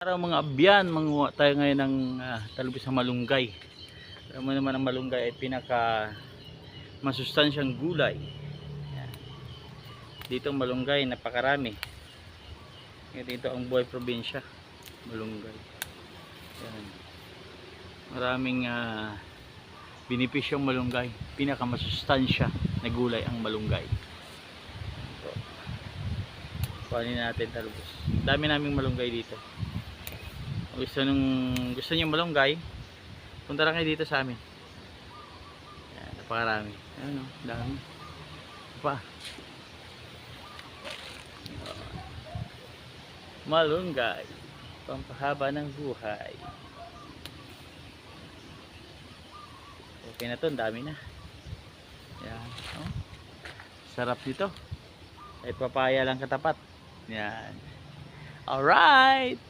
Araw mga abyan, manguha tayo ngayon ng talbos ng malunggay. Alam mo naman ang malunggay ay pinaka masustansyang gulay. Yan. Dito ang malunggay napakarami. Dito ang buhay probinsya, malunggay. Yan. Maraming benepisyong malunggay. Pinaka masustansya na gulay ang malunggay. Ito. Kuhanin natin talbos. Dami naming malunggay dito. Gusto niyo malunggay, punta lang kayo dito sa amin. Yan, napakarami. Ayan o, dami. Pa. Malunggay, pampahaba ng buhay. Okay na to, dami na. Yan, oh. Sarap nito. Ay papaya lang katapat. Yan. Alright.